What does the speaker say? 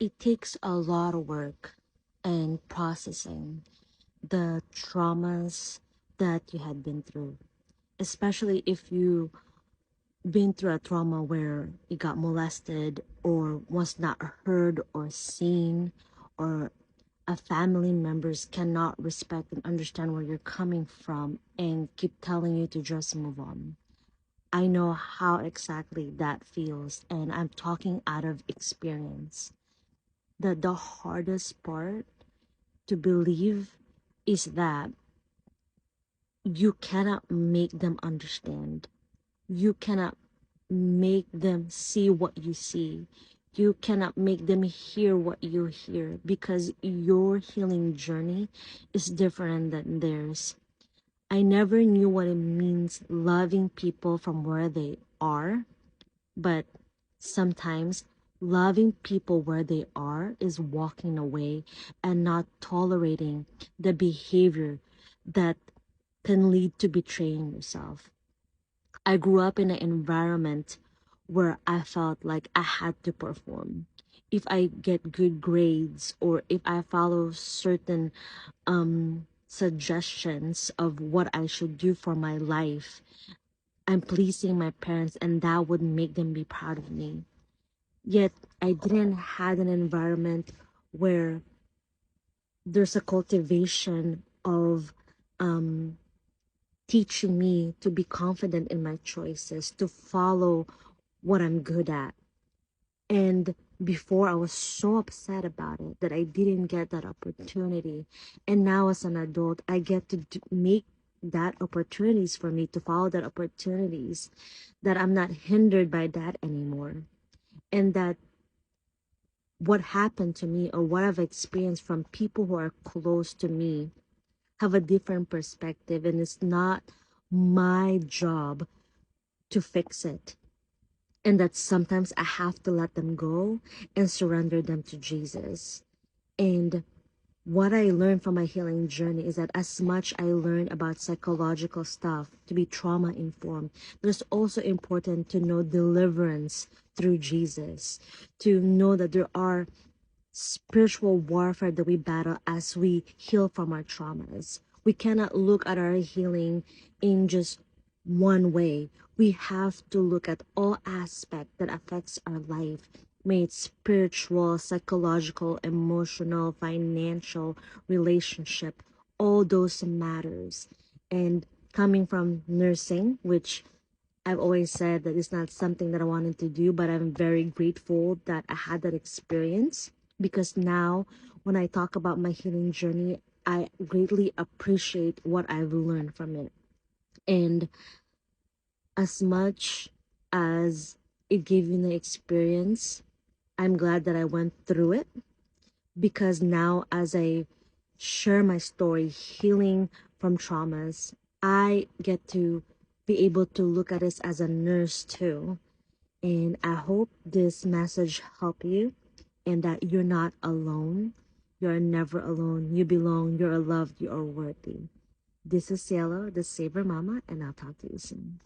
It takes a lot of work and processing the traumas that you had been through, especially if you been through a trauma where you got molested or was not heard or seen, or a family members cannot respect and understand where you're coming from and keep telling you to just move on. I know how exactly that feels, and I'm talking out of experience. The hardest part to believe is that you cannot make them understand. You cannot make them see what you see. You cannot make them hear what you hear, because your healing journey is different than theirs. I never knew what it means loving people from where they are, but sometimes loving people where they are is walking away and not tolerating the behavior that can lead to betraying yourself. I grew up in an environment where I felt like I had to perform. If I get good grades, or if I follow certain suggestions of what I should do for my life, I'm pleasing my parents, and that would make them be proud of me. Yet I didn't have an environment where there's a cultivation of um, teaching me to be confident in my choices, to follow what I'm good at. And before, I was so upset about it that I didn't get that opportunity. And now, as an adult, I get to make that opportunities for me to follow that opportunities, that I'm not hindered by that anymore. And that what happened to me, or what I've experienced from people who are close to me, have a different perspective, and it's not my job to fix it. And that sometimes I have to let them go and surrender them to Jesus. And what I learned from my healing journey is that as much I learned about psychological stuff to be trauma informed, there's also important to know deliverance through Jesus, to know that there are spiritual warfare that we battle as we heal from our traumas. We cannot look at our healing in just one way. We have to look at all aspects that affects our life, may it spiritual, psychological, emotional, financial, relationship. All those matters. And coming from nursing, which I've always said that it's not something that I wanted to do, but I'm very grateful that I had that experience, because now when I talk about my healing journey, I greatly appreciate what I've learned from it. And as much as it gave me the experience, I'm glad that I went through it, because now as I share my story, healing from traumas, I get to be able to look at this as a nurse too. And I hope this message help you, and that you're not alone. You're never alone. You belong. You're loved. You are worthy. This is Cielo, the Savor Mama, and I'll talk to you soon.